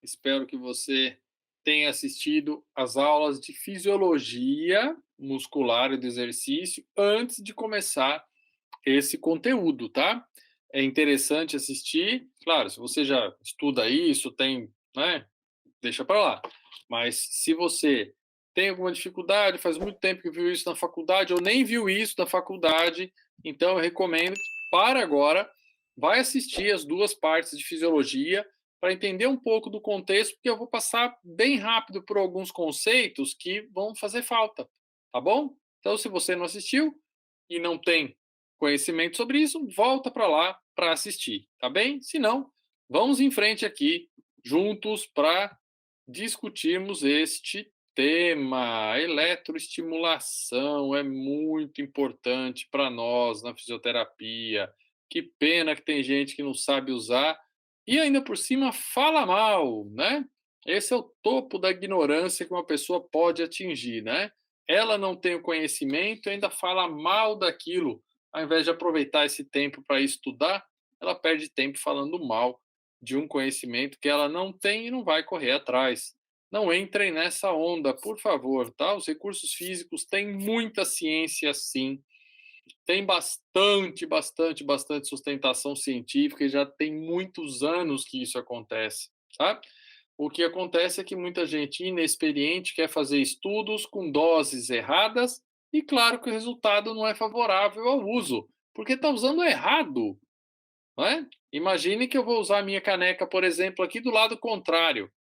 Espero que você tenha assistido às aulas de fisiologia muscular e do exercício antes de começar esse conteúdo, tá? É interessante assistir. Claro, se você já estuda isso, tem, né? Deixa para lá. Mas se você tem alguma dificuldade, faz muito tempo que viu isso na faculdade ou nem viu isso na faculdade, então eu recomendo que para agora, vai assistir as duas partes de fisiologia para entender um pouco do contexto, porque eu vou passar bem rápido por alguns conceitos que vão fazer falta, tá bom? Então, se você não assistiu e não tem conhecimento sobre isso, volta para lá para assistir, tá bem? Se não, vamos em frente aqui juntos para discutirmos este tema. Eletroestimulação é muito importante para nós na fisioterapia. Que pena que tem gente que não sabe usar e ainda por cima fala mal, né? Esse é o topo da ignorância que uma pessoa pode atingir, né? Ela não tem o conhecimento e ainda fala mal daquilo. Ao invés de aproveitar esse tempo para estudar, ela perde tempo falando mal de um conhecimento que ela não tem e não vai correr atrás. Não entrem nessa onda, por favor, tá? Os recursos físicos têm muita ciência, sim. Tem bastante sustentação científica e já tem muitos anos que isso acontece, tá? O que acontece é que muita gente inexperiente quer fazer estudos com doses erradas e claro que o resultado não é favorável ao uso, porque está usando errado, não é? Imagine que eu vou usar a minha caneca, por exemplo, aqui do lado contrário.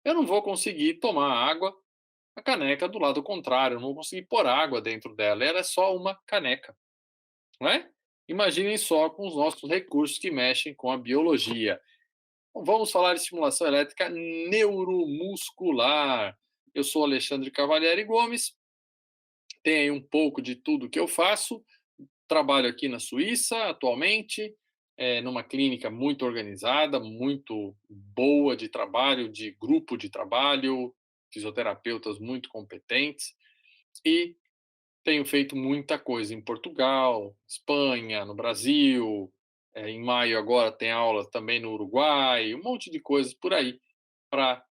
Eu não vou conseguir tomar água a caneca do lado contrário, eu não vou conseguir pôr água dentro dela, ela é só uma caneca, não é? Imaginem só com os nossos recursos que mexem com a biologia. Bom, vamos falar de estimulação elétrica neuromuscular. Eu sou Alexandre Cavalieri Gomes, tenho aí um pouco de tudo que eu faço, trabalho aqui na Suíça atualmente, numa clínica muito organizada, muito boa de trabalho, de grupo de trabalho, fisioterapeutas muito competentes e tenho feito muita coisa em Portugal, Espanha, no Brasil. Em maio agora tem aula também no Uruguai, um monte de coisas por aí para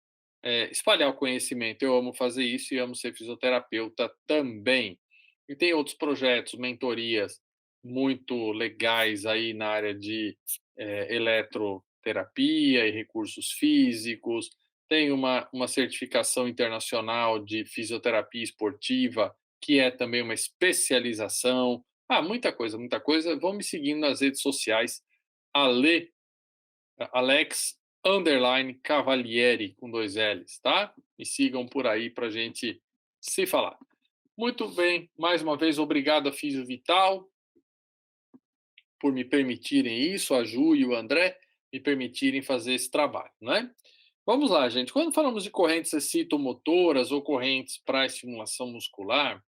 espalhar o conhecimento. Eu amo fazer isso e amo ser fisioterapeuta também. E tem outros projetos, mentorias muito legais aí na área de eletroterapia e recursos físicos. Tem uma certificação internacional de fisioterapia esportiva, que é também uma especialização. Ah, muita coisa, muita coisa. Vão me seguindo nas redes sociais, Ale, Alex Cavalieri, com dois L's, tá? Me sigam por aí para a gente se falar. Muito bem, mais uma vez, obrigado a Físio Vital por me permitirem isso, a Ju e o André me permitirem fazer esse trabalho, né? Vamos lá, gente. Quando falamos de correntes excitomotoras ou correntes para estimulação muscular,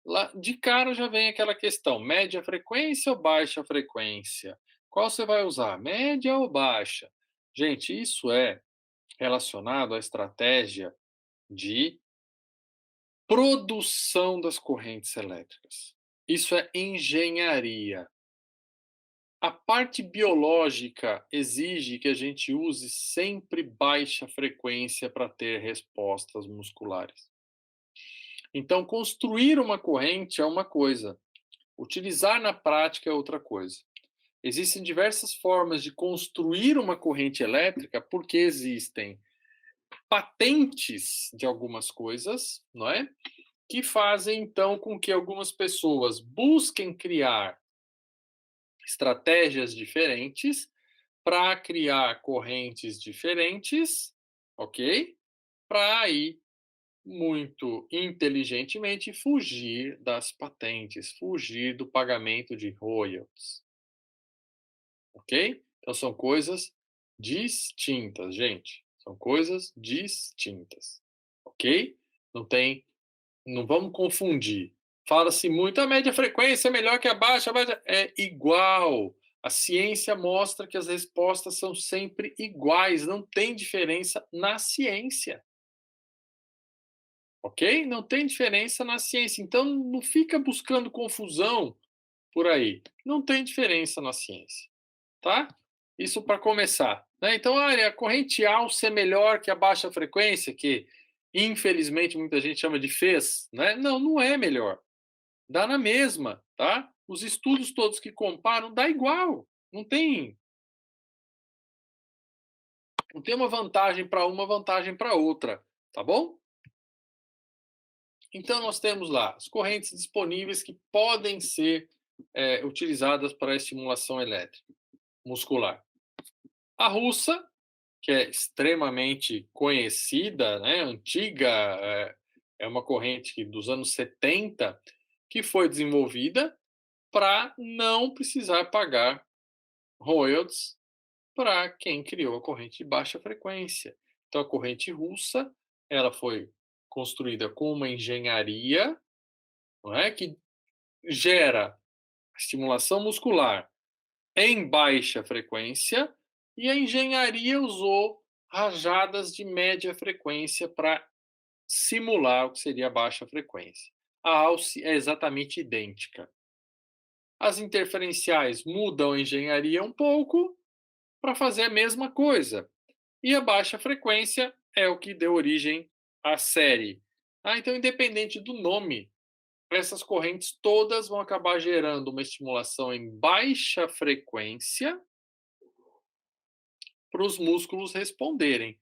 lá de cara já vem aquela questão: média frequência ou baixa frequência? Qual você vai usar, média ou baixa? Gente, isso é relacionado à estratégia de produção das correntes elétricas. Isso é engenharia. A parte biológica exige que a gente use sempre baixa frequência para ter respostas musculares. Então, construir uma corrente é uma coisa, utilizar na prática é outra coisa. Existem diversas formas de construir uma corrente elétrica porque existem patentes de algumas coisas, não é? Que fazem então com que algumas pessoas busquem criar estratégias diferentes para criar correntes diferentes, ok? Para aí muito inteligentemente fugir das patentes, fugir do pagamento de royalties, ok? Então são coisas distintas, gente. São coisas distintas, ok? Não tem, não vamos confundir. Fala-se muito a média frequência é melhor que a baixa é igual. A ciência mostra que as respostas são sempre iguais, não tem diferença na ciência, ok? Não tem diferença na ciência. Então não fica buscando confusão por aí. Não tem diferença na ciência, tá? Isso para começar. Né? Então, a corrente alça é melhor que a baixa frequência, que infelizmente muita gente chama de FES, né? Não, não é melhor. Dá na mesma, tá? Os estudos todos que comparam, dá igual. Não tem uma vantagem para uma, vantagem para outra, tá bom? Então, nós temos lá as correntes disponíveis que podem ser utilizadas para a estimulação elétrica muscular. A russa, que é extremamente conhecida, né, antiga, é uma corrente dos anos 70 que foi desenvolvida para não precisar pagar royalties para quem criou a corrente de baixa frequência. Então, a corrente russa, ela foi construída com uma engenharia, não é, que gera estimulação muscular em baixa frequência, e a engenharia usou rajadas de média frequência para simular o que seria a baixa frequência. A alce é exatamente idêntica. As interferenciais mudam a engenharia um pouco para fazer a mesma coisa. E a baixa frequência é o que deu origem à série. Então, independente do nome, essas correntes todas vão acabar gerando uma estimulação em baixa frequência para os músculos responderem,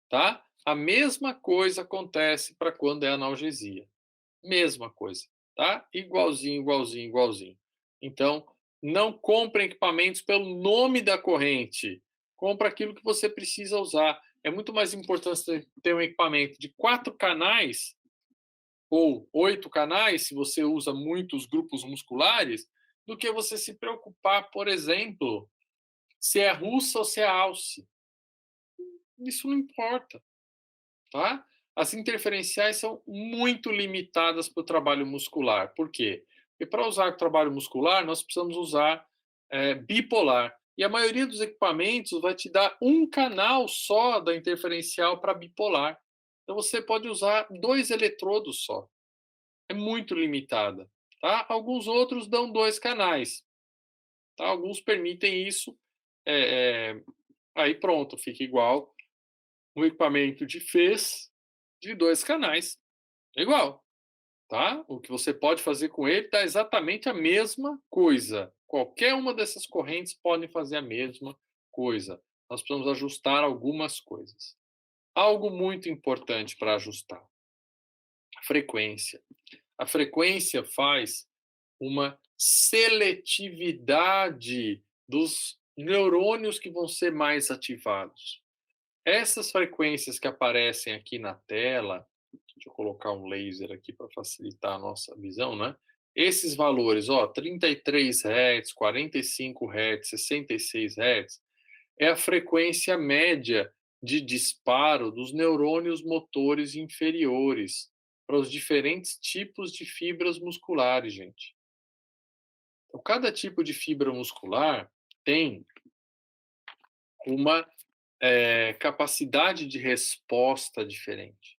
tá? A mesma coisa acontece para quando é analgesia. Mesma coisa, tá? Igualzinho, igualzinho, igualzinho. Então, não compre equipamentos pelo nome da corrente. Compre aquilo que você precisa usar. É muito mais importante ter um equipamento de 4 canais ou 8 canais, se você usa muitos grupos musculares, do que você se preocupar, por exemplo, se é russa ou se é alce. Isso não importa, tá? As interferenciais são muito limitadas para o trabalho muscular. Por quê? Porque para usar o trabalho muscular, nós precisamos usar bipolar. E a maioria dos equipamentos vai te dar um canal só da interferencial para bipolar. Então você pode usar 2 eletrodos só. É muito limitada. Tá? Alguns outros dão 2 canais. Tá? Alguns permitem isso. É, é, aí pronto, fica igual um equipamento de fez de 2 canais. É igual, tá? O que você pode fazer com ele tá exatamente a mesma coisa. Qualquer uma dessas correntes podem fazer a mesma coisa. Nós precisamos ajustar algumas coisas. Algo muito importante para ajustar: a frequência. A frequência faz uma seletividade dos neurônios que vão ser mais ativados. Essas frequências que aparecem aqui na tela, deixa eu colocar um laser aqui para facilitar a nossa visão, né? Esses valores, ó, 33 Hz, 45 Hz, 66 Hz, é a frequência média de disparo dos neurônios motores inferiores para os diferentes tipos de fibras musculares, gente. Então, cada tipo de fibra muscular tem uma capacidade de resposta diferente,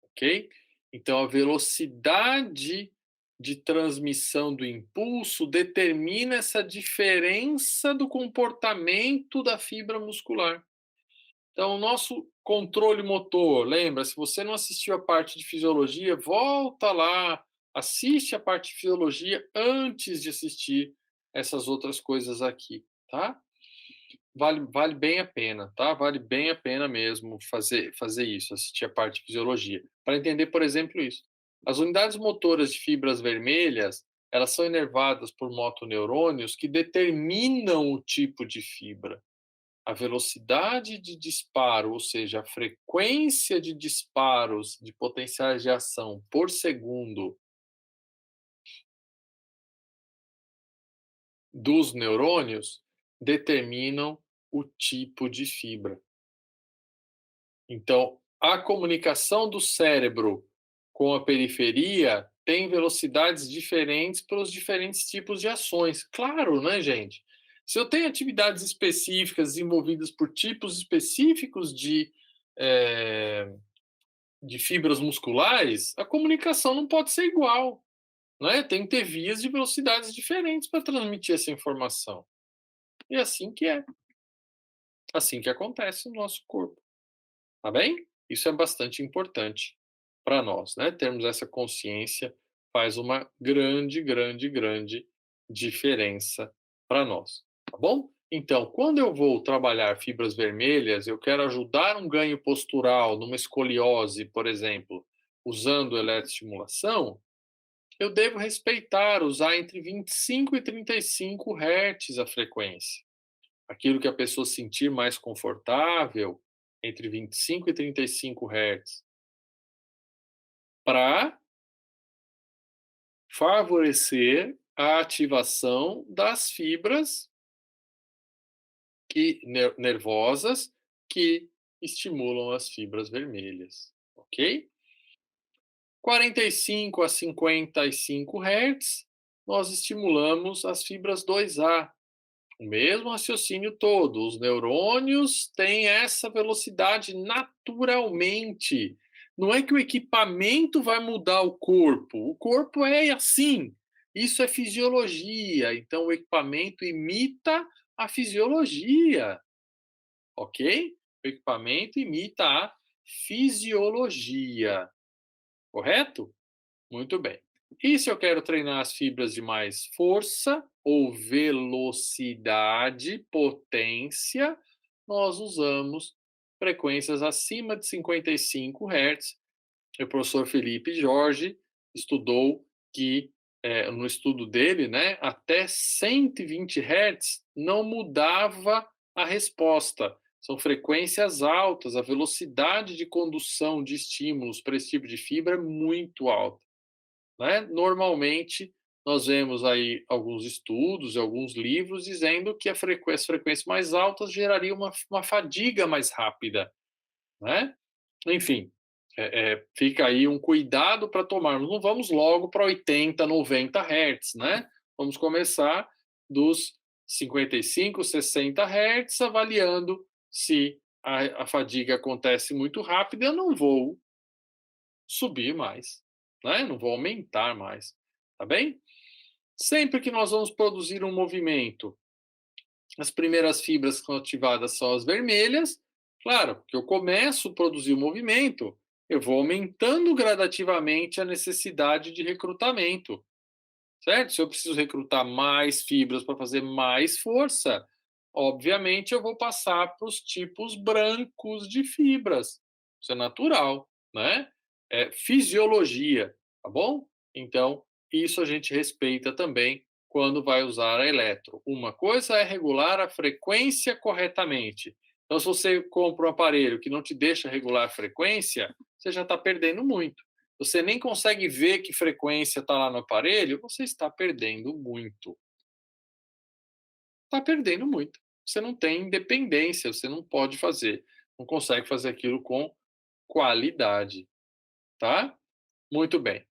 ok? Então, a velocidade de transmissão do impulso determina essa diferença do comportamento da fibra muscular. Então, o nosso controle motor, lembra, se você não assistiu a parte de fisiologia, volta lá, assiste a parte de fisiologia antes de assistir essas outras coisas aqui, tá? Vale bem a pena, tá? Vale bem a pena mesmo fazer isso, assistir a parte de fisiologia, para entender, por exemplo, isso. As unidades motoras de fibras vermelhas, elas são inervadas por motoneurônios que determinam o tipo de fibra. A velocidade de disparo, ou seja, a frequência de disparos de potenciais de ação por segundo dos neurônios determinam o tipo de fibra. Então, a comunicação do cérebro com a periferia tem velocidades diferentes para os diferentes tipos de ações. Claro, né, gente? Se eu tenho atividades específicas desenvolvidas por tipos específicos de fibras musculares, a comunicação não pode ser igual. Né? Tem que ter vias de velocidades diferentes para transmitir essa informação. E é assim que é. Assim que acontece no nosso corpo, tá bem? Isso é bastante importante para nós, né? Termos essa consciência faz uma grande, grande, grande diferença para nós, tá bom? Então, quando eu vou trabalhar fibras vermelhas, eu quero ajudar um ganho postural numa escoliose, por exemplo, usando eletroestimulação, eu devo respeitar, usar entre 25 e 35 Hz a frequência. Aquilo que a pessoa sentir mais confortável, entre 25 e 35 Hz, para favorecer a ativação das fibras nervosas que estimulam as fibras vermelhas, ok? 45 a 55 Hz, nós estimulamos as fibras 2A. O mesmo raciocínio todo. Os neurônios têm essa velocidade naturalmente. Não é que o equipamento vai mudar o corpo é assim. Isso é fisiologia. Então, o equipamento imita a fisiologia, ok? O equipamento imita a fisiologia, correto? Muito bem. E se eu quero treinar as fibras de mais força ou velocidade, potência, nós usamos frequências acima de 55 Hz. O professor Felipe Jorge estudou que, no estudo dele, né, até 120 Hz não mudava a resposta. São frequências altas, a velocidade de condução de estímulos para esse tipo de fibra é muito alta, né? Normalmente, nós vemos aí alguns estudos e alguns livros dizendo que as frequências mais altas gerariam uma fadiga mais rápida, né? Enfim, fica aí um cuidado para tomarmos. Não vamos logo para 80, 90 Hz, né? Vamos começar dos 55, 60 Hz, avaliando se a fadiga acontece muito rápido. Eu não vou subir mais, né? Não vou aumentar mais, tá bem? Sempre que nós vamos produzir um movimento, as primeiras fibras que são ativadas são as vermelhas. Claro, que eu começo a produzir o movimento, eu vou aumentando gradativamente a necessidade de recrutamento, certo? Se eu preciso recrutar mais fibras para fazer mais força, obviamente eu vou passar para os tipos brancos de fibras. Isso é natural, né? É fisiologia, tá bom? Então, isso a gente respeita também quando vai usar a eletro. Uma coisa é regular a frequência corretamente. Então, se você compra um aparelho que não te deixa regular a frequência, você já está perdendo muito. Você nem consegue ver que frequência está lá no aparelho, você está perdendo muito. Está perdendo muito. Você não tem independência, você não pode fazer, não consegue fazer aquilo com qualidade, tá? Muito bem.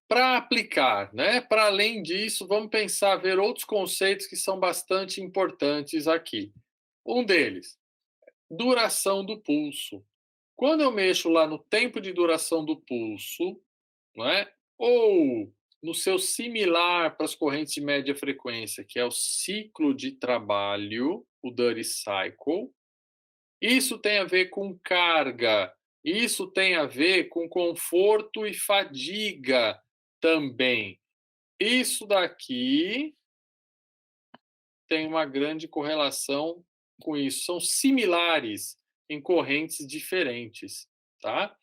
Para aplicar, né? Para além disso, vamos pensar, ver outros conceitos que são bastante importantes aqui. Um deles, duração do pulso. Quando eu mexo lá no tempo de duração do pulso, não é? Ou no seu similar para as correntes de média frequência, que é o ciclo de trabalho, o Dirty Cycle. Isso tem a ver com carga, isso tem a ver com conforto e fadiga também. Isso daqui tem uma grande correlação com isso. São similares em correntes diferentes, tá?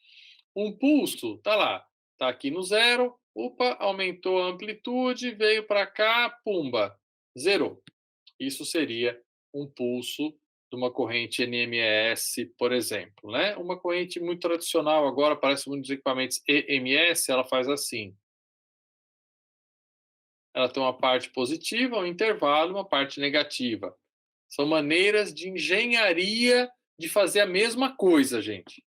Um pulso, tá lá, tá aqui no zero, opa, aumentou a amplitude, veio para cá, pumba, zerou. Isso seria um pulso de uma corrente NMS, por exemplo, né? Uma corrente muito tradicional agora, aparece muitos equipamentos EMS, ela faz assim. Ela tem uma parte positiva, um intervalo, uma parte negativa. São maneiras de engenharia de fazer a mesma coisa, gente.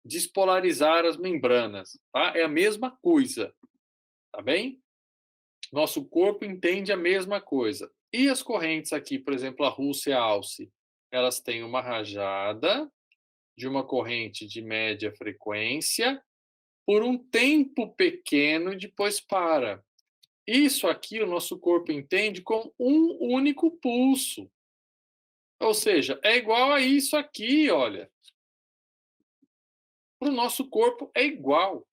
Despolarizar as membranas, tá? É a mesma coisa, tá bem? Nosso corpo entende a mesma coisa. E as correntes aqui, por exemplo, a Rússia e a Alce, elas têm uma rajada de uma corrente de média frequência por um tempo pequeno e depois para. Isso aqui o nosso corpo entende como um único pulso. Ou seja, é igual a isso aqui, olha. Para o nosso corpo é igual.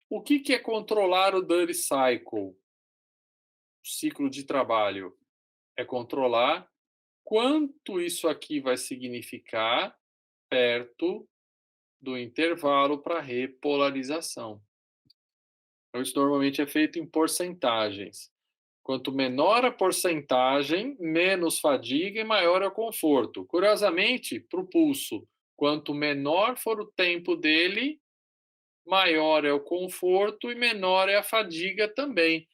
O que é controlar o Dirty Cycle, o ciclo de trabalho? É controlar quanto isso aqui vai significar perto do intervalo para repolarização. Então, isso normalmente é feito em porcentagens. Quanto menor a porcentagem, menos fadiga e maior é o conforto. Curiosamente, para o pulso, quanto menor for o tempo dele, maior é o conforto e menor é a fadiga também.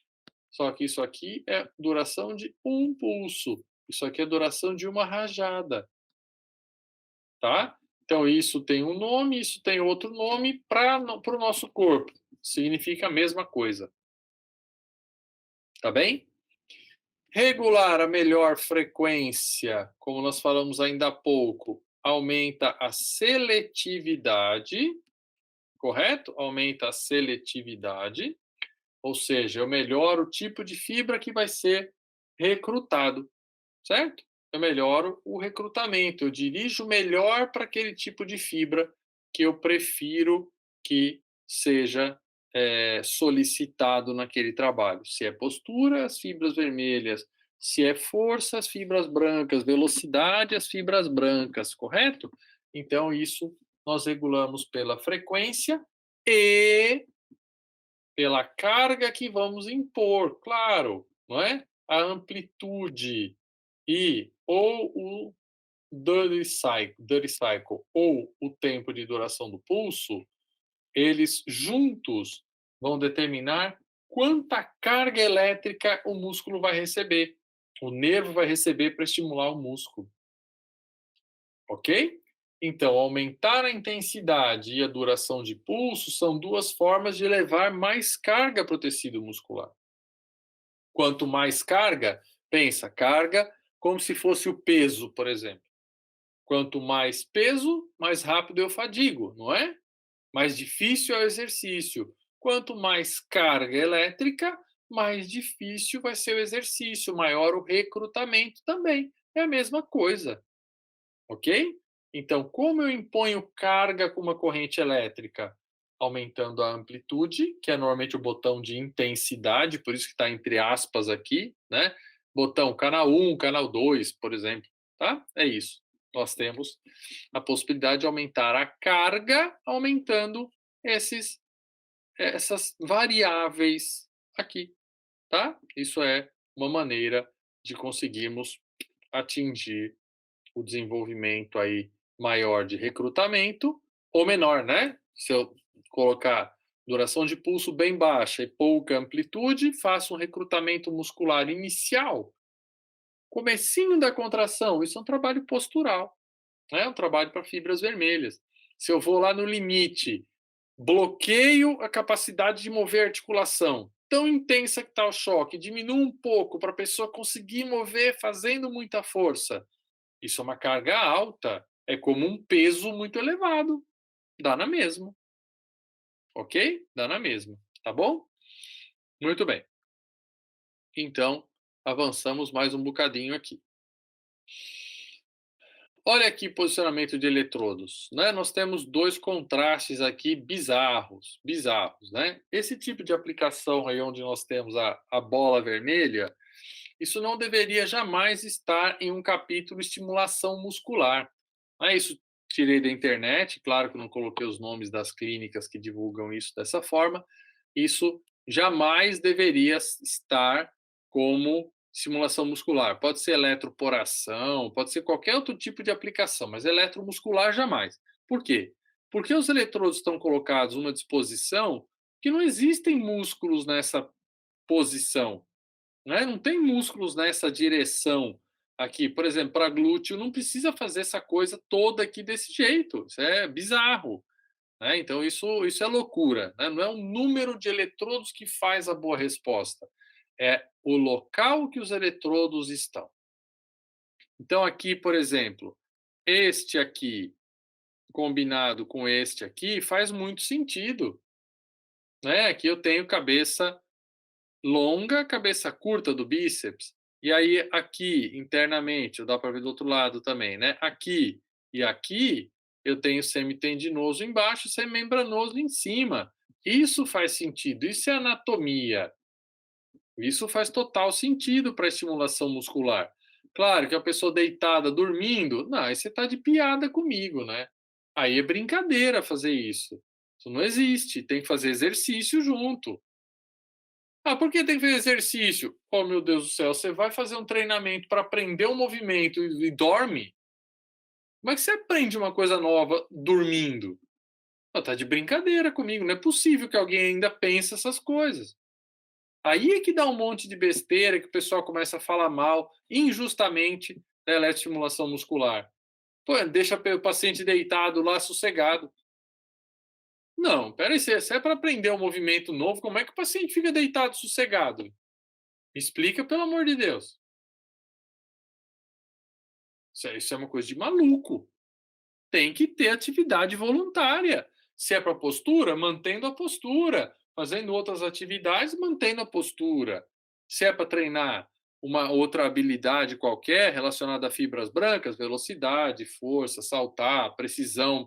Só que isso aqui é duração de um pulso. Isso aqui é duração de uma rajada, tá? Então, isso tem um nome, isso tem outro nome para o nosso corpo. Significa a mesma coisa, tá bem? Regular a melhor frequência, como nós falamos ainda há pouco, aumenta a seletividade, correto? Aumenta a seletividade, ou seja, eu melhoro o tipo de fibra que vai ser recrutado, certo? Eu melhoro o recrutamento, eu dirijo melhor para aquele tipo de fibra que eu prefiro que seja solicitado naquele trabalho. Se é postura, as fibras vermelhas. Se é força, as fibras brancas. Velocidade, as fibras brancas, correto? Então, isso nós regulamos pela frequência e pela carga que vamos impor, claro, não é? A amplitude e ou o dirty cycle ou o tempo de duração do pulso, eles juntos vão determinar quanta carga elétrica o músculo vai receber, o nervo vai receber para estimular o músculo, ok? Então, aumentar a intensidade e a duração de pulso são duas formas de levar mais carga para o tecido muscular. Quanto mais carga, pensa, carga como se fosse o peso, por exemplo. Quanto mais peso, mais rápido eu fadigo, não é? Mais difícil é o exercício. Quanto mais carga elétrica, mais difícil vai ser o exercício, maior o recrutamento também. É a mesma coisa, ok? Então, como eu imponho carga com uma corrente elétrica? Aumentando a amplitude, que é normalmente o botão de intensidade, por isso que está entre aspas aqui, né? Botão canal 1, canal 2, por exemplo, tá? É isso. Nós temos a possibilidade de aumentar a carga, aumentando essas variáveis aqui, tá? Isso é uma maneira de conseguirmos atingir o desenvolvimento aí maior de recrutamento ou menor, né? Se eu colocar duração de pulso bem baixa e pouca amplitude, faço um recrutamento muscular inicial, comecinho da contração, isso é um trabalho postural, né? É um trabalho para fibras vermelhas. Se eu vou lá no limite, bloqueio a capacidade de mover a articulação, tão intensa que está o choque, diminuo um pouco para a pessoa conseguir mover fazendo muita força. Isso é uma carga alta, é como um peso muito elevado, dá na mesma, ok? Dá na mesma, tá bom? Muito bem. Então, avançamos mais um bocadinho aqui. Olha aqui posicionamento de eletrodos, né? Nós temos dois contrastes aqui bizarros, né? Esse tipo de aplicação aí onde nós temos a bola vermelha, isso não deveria jamais estar em um capítulo estimulação muscular. Não isso tirei da internet, claro que não coloquei os nomes das clínicas que divulgam isso dessa forma. Isso jamais deveria estar como estimulação muscular. Pode ser eletroporação, pode ser qualquer outro tipo de aplicação, mas eletromuscular jamais. Por quê? Porque os eletrodos estão colocados numa disposição que não existem músculos nessa posição, né? Não tem músculos nessa direção aqui. Por exemplo, para glúteo não precisa fazer essa coisa toda aqui desse jeito. Isso é bizarro, né? Então isso é loucura, né? Não é o número de eletrodos que faz a boa resposta, é o local que os eletrodos estão. Então aqui, por exemplo, este aqui combinado com este aqui faz muito sentido, né? Aqui eu tenho cabeça longa, cabeça curta do bíceps. E aí aqui, internamente, dá para ver do outro lado também, né? Aqui e aqui, eu tenho semitendinoso embaixo, semembranoso em cima. Isso faz sentido, isso é anatomia. Isso faz total sentido para estimulação muscular. Claro que a pessoa deitada, dormindo, não, aí você está de piada comigo, né? Aí é brincadeira fazer isso. Isso não existe, tem que fazer exercício junto. Ah, por que tem que fazer exercício? Oh, meu Deus do céu, você vai fazer um treinamento para aprender um movimento e dorme? Como é que você aprende uma coisa nova dormindo? Ah, tá de brincadeira comigo, não é possível que alguém ainda pense essas coisas. Aí é que dá um monte de besteira que o pessoal começa a falar mal, injustamente, da eletroestimulação muscular. Pô, deixa o paciente deitado lá, sossegado. Não, peraí, se é para aprender um movimento novo, como é que o paciente fica deitado sossegado? Me explica, pelo amor de Deus. Isso é uma coisa de maluco. Tem que ter atividade voluntária. Se é para postura, mantendo a postura, fazendo outras atividades, mantendo a postura. Se é para treinar uma outra habilidade qualquer relacionada a fibras brancas, velocidade, força, saltar, precisão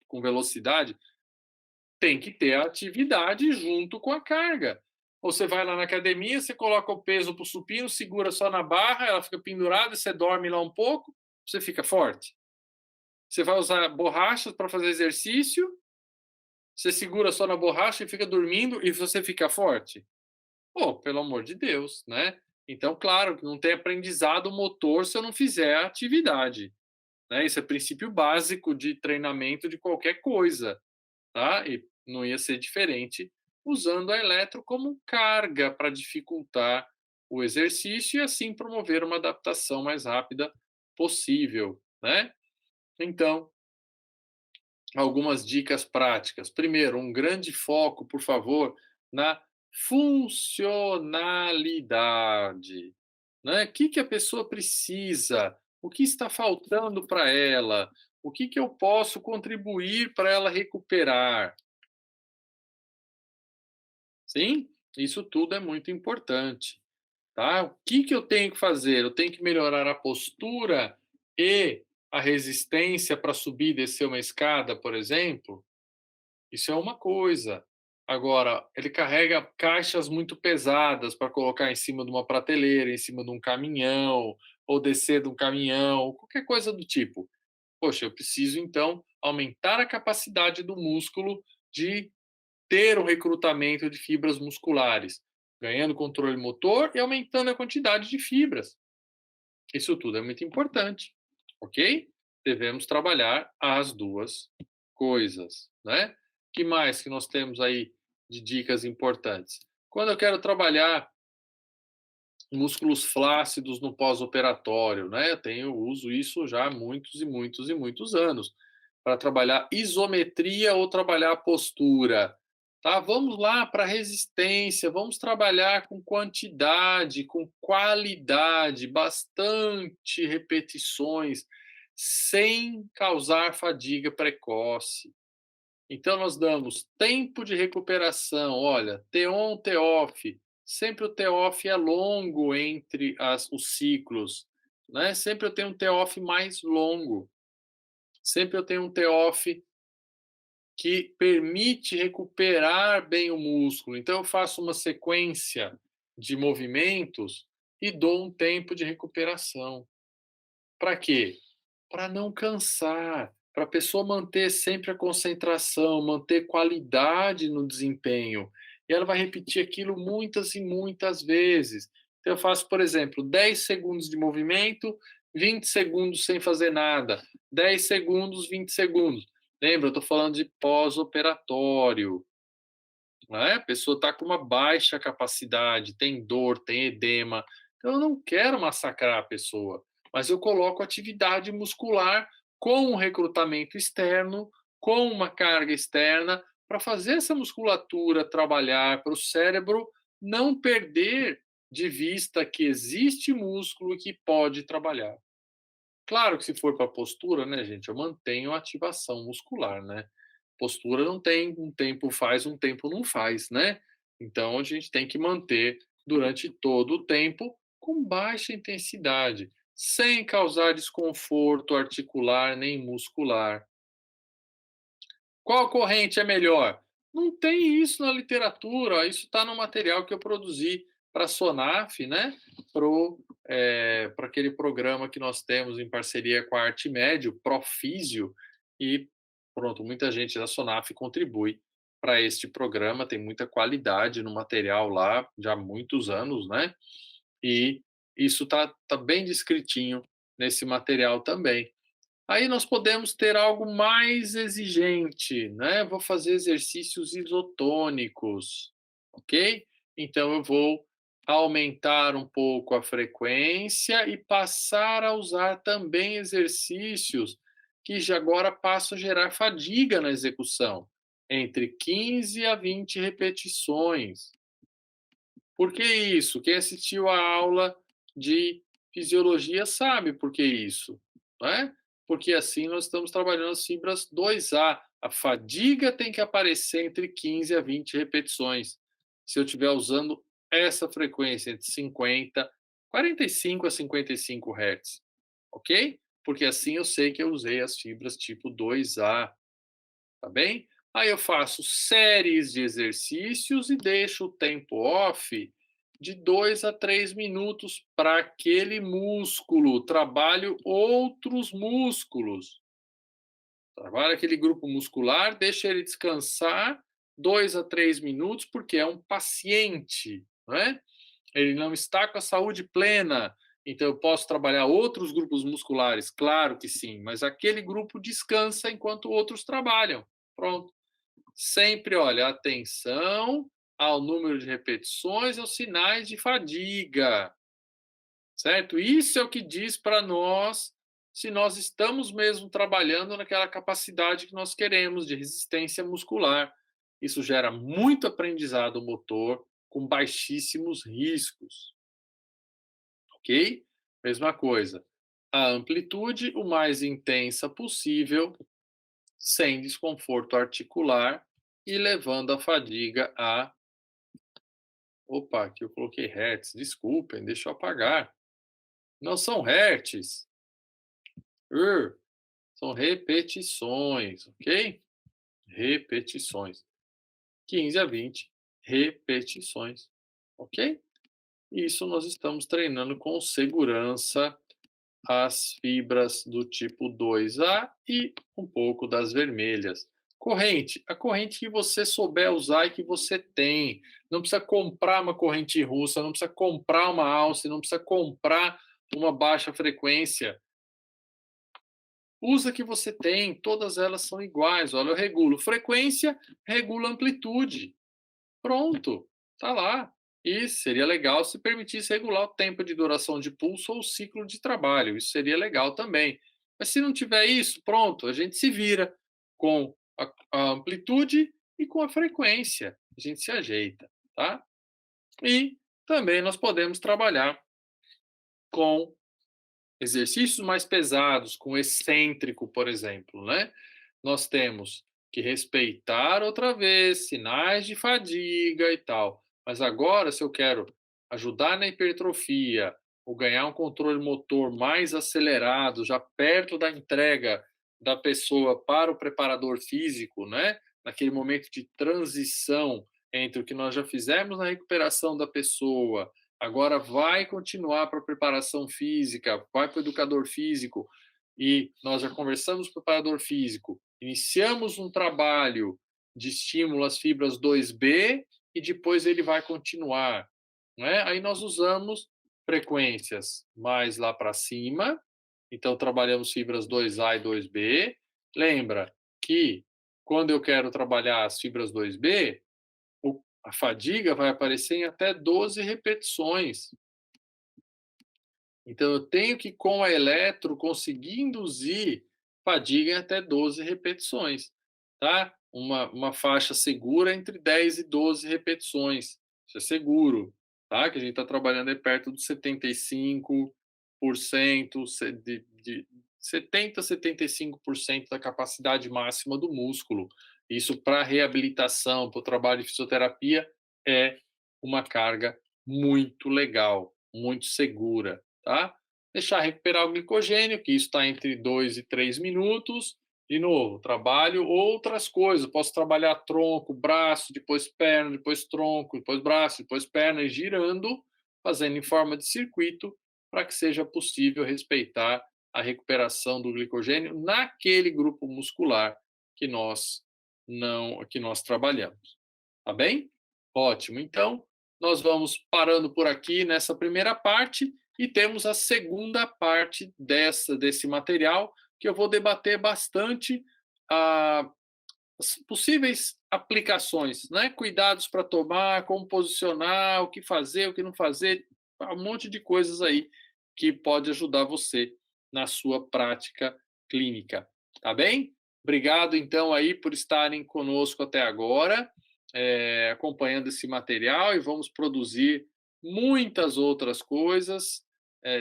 com velocidade, tem que ter a atividade junto com a carga. Ou você vai lá na academia, você coloca o peso para o supino, segura só na barra, ela fica pendurada, você dorme lá um pouco, você fica forte. Você vai usar borrachas para fazer exercício, você segura só na borracha e fica dormindo e você fica forte? Pô, pelo amor de Deus, né? Então, claro que não tem aprendizado motor se eu não fizer a atividade, né? Isso é princípio básico de treinamento de qualquer coisa, tá? E não ia ser diferente usando a eletro como carga para dificultar o exercício e assim promover uma adaptação mais rápida possível, né? Então, algumas dicas práticas. Primeiro, um grande foco, por favor, na funcionalidade, né? O que a pessoa precisa? O que está faltando para ela? O que eu posso contribuir para ela recuperar? Sim, isso tudo é muito importante, tá? O que eu tenho que fazer? Eu tenho que melhorar a postura e a resistência para subir e descer uma escada, por exemplo? Isso é uma coisa. Agora, ele carrega caixas muito pesadas para colocar em cima de uma prateleira, em cima de um caminhão, ou descer de um caminhão, qualquer coisa do tipo. Poxa, eu preciso então aumentar a capacidade do músculo de ter um recrutamento de fibras musculares, ganhando controle motor e aumentando a quantidade de fibras. Isso tudo é muito importante, ok? Devemos trabalhar as duas coisas, né? Que mais que nós temos aí de dicas importantes? Quando eu quero trabalhar músculos flácidos no pós-operatório, né? Uso isso já há muitos e muitos e muitos anos para trabalhar isometria ou trabalhar a postura. Tá? Vamos lá para resistência, vamos trabalhar com quantidade, com qualidade, bastante repetições, sem causar fadiga precoce. Então, nós damos tempo de recuperação. Olha, T-on, T-off. Sempre o T-off é longo entre os ciclos. Né? Sempre eu tenho um T-off mais longo. Sempre eu tenho um T-off que permite recuperar bem o músculo. Então, eu faço uma sequência de movimentos e dou um tempo de recuperação. Para quê? Para não cansar, para a pessoa manter sempre a concentração, manter qualidade no desempenho. E ela vai repetir aquilo muitas e muitas vezes. Então, eu faço, por exemplo, 10 segundos de movimento, 20 segundos sem fazer nada, 10 segundos, 20 segundos. Lembra, eu estou falando de pós-operatório. Né? A pessoa está com uma baixa capacidade, tem dor, tem edema. Então, eu não quero massacrar a pessoa, mas eu coloco atividade muscular com um recrutamento externo, com uma carga externa, para fazer essa musculatura trabalhar, para o cérebro não perder de vista que existe músculo que pode trabalhar. Claro que se for para postura, né, gente, eu mantenho a ativação muscular, né? Postura não tem um tempo faz, um tempo não faz, né? Então a gente tem que manter durante todo o tempo, com baixa intensidade, sem causar desconforto articular nem muscular. Qual corrente é melhor? Não tem isso na literatura, isso está no material que eu produzi para a Sonaf, né? Para aquele programa que nós temos em parceria com a Artimed, o Profísio, e pronto, muita gente da Sonaf contribui para este programa, tem muita qualidade no material lá, já há muitos anos, né? E isso tá bem descritinho nesse material também. Aí nós podemos ter algo mais exigente, né? Vou fazer exercícios isotônicos, ok? Então eu vou aumentar um pouco a frequência e passar a usar também exercícios que já agora passam a gerar fadiga na execução, entre 15 a 20 repetições. Por que isso? Quem assistiu à aula de fisiologia sabe por que isso, não é? Porque assim nós estamos trabalhando as fibras 2A. A fadiga tem que aparecer entre 15 a 20 repetições. Se eu estiver usando essa frequência entre 45 a 55 Hz, ok? Porque assim eu sei que eu usei as fibras tipo 2A, tá bem? Aí eu faço séries de exercícios e deixo o tempo off de 2 a 3 minutos para aquele músculo. Trabalho outros músculos. Trabalho aquele grupo muscular, deixa ele descansar 2 a 3 minutos, porque é um paciente, não é? Ele não está com a saúde plena. Então eu posso trabalhar outros grupos musculares? Claro que sim, mas aquele grupo descansa enquanto outros trabalham. Pronto. Sempre, olha, atenção ao número de repetições, aos sinais de fadiga, certo? Isso é o que diz para nós se nós estamos mesmo trabalhando naquela capacidade que nós queremos de resistência muscular. Isso gera muito aprendizado motor com baixíssimos riscos, ok? Mesma coisa. A amplitude o mais intensa possível, sem desconforto articular e levando a fadiga a. Opa, aqui eu coloquei hertz, desculpem, deixa eu apagar. Não são hertz, são repetições, ok? Repetições. 15 a 20 repetições, ok? Isso nós estamos treinando com segurança as fibras do tipo 2A e um pouco das vermelhas. Corrente, a corrente que você souber usar e que você tem. Não precisa comprar uma corrente russa, não precisa comprar uma alça, não precisa comprar uma baixa frequência. Usa a que você tem, todas elas são iguais. Olha, eu regulo frequência, regulo amplitude. Pronto, tá lá. E seria legal se permitisse regular o tempo de duração de pulso ou o ciclo de trabalho. Isso seria legal também. Mas se não tiver isso, pronto, a gente se vira com a amplitude e com a frequência. A gente se ajeita, tá? E também nós podemos trabalhar com exercícios mais pesados, com excêntrico, por exemplo, né? Nós temos que respeitar outra vez sinais de fadiga e tal. Mas agora, se eu quero ajudar na hipertrofia ou ganhar um controle motor mais acelerado, já perto da entrega da pessoa para o preparador físico, né? Naquele momento de transição entre o que nós já fizemos na recuperação da pessoa, agora vai continuar para a preparação física, vai para o educador físico, e nós já conversamos com o preparador físico, iniciamos um trabalho de estímulo às fibras 2B e depois ele vai continuar, né? Aí nós usamos frequências mais lá para cima, então trabalhamos fibras 2A e 2B. Lembra que quando eu quero trabalhar as fibras 2B, a fadiga vai aparecer em até 12 repetições. Então, eu tenho que, com a eletro, conseguir induzir fadiga em até 12 repetições, tá? Uma faixa segura entre 10 e 12 repetições. Isso é seguro, tá? Que a gente está trabalhando aí perto dos 75%, de 70 a 75% da capacidade máxima do músculo. Isso para reabilitação, para o trabalho de fisioterapia, é uma carga muito legal, muito segura, tá? Deixar recuperar o glicogênio, que isso está entre 2 e 3 minutos. De novo, trabalho outras coisas. Posso trabalhar tronco, braço, depois perna, depois tronco, depois braço, depois perna, e girando, fazendo em forma de circuito, para que seja possível respeitar a recuperação do glicogênio naquele grupo muscular que nós não que nós trabalhamos. Tá bem? Ótimo. Então, nós vamos parando por aqui nessa primeira parte e temos a segunda parte desse material que eu vou debater bastante ah, as possíveis aplicações, né? Cuidados para tomar, como posicionar, o que fazer, o que não fazer, um monte de coisas aí que pode ajudar você na sua prática clínica, tá bem? Obrigado então aí por estarem conosco até agora, acompanhando esse material e vamos produzir muitas outras coisas,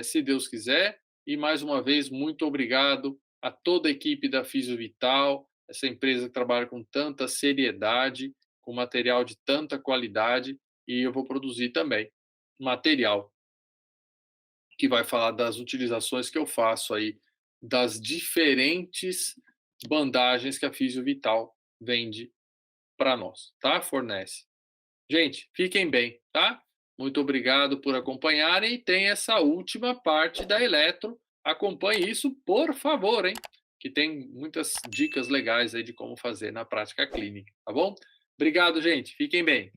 se Deus quiser. E mais uma vez, muito obrigado a toda a equipe da Fisiovital, essa empresa que trabalha com tanta seriedade, com material de tanta qualidade, e eu vou produzir também material que vai falar das utilizações que eu faço aí, das diferentes bandagens que a Fisiovital vende para nós, tá? Fornece. Gente, fiquem bem, tá? Muito obrigado por acompanharem e tem essa última parte da Eletro. Acompanhe isso, por favor, hein? Que tem muitas dicas legais aí de como fazer na prática clínica, tá bom? Obrigado, gente. Fiquem bem.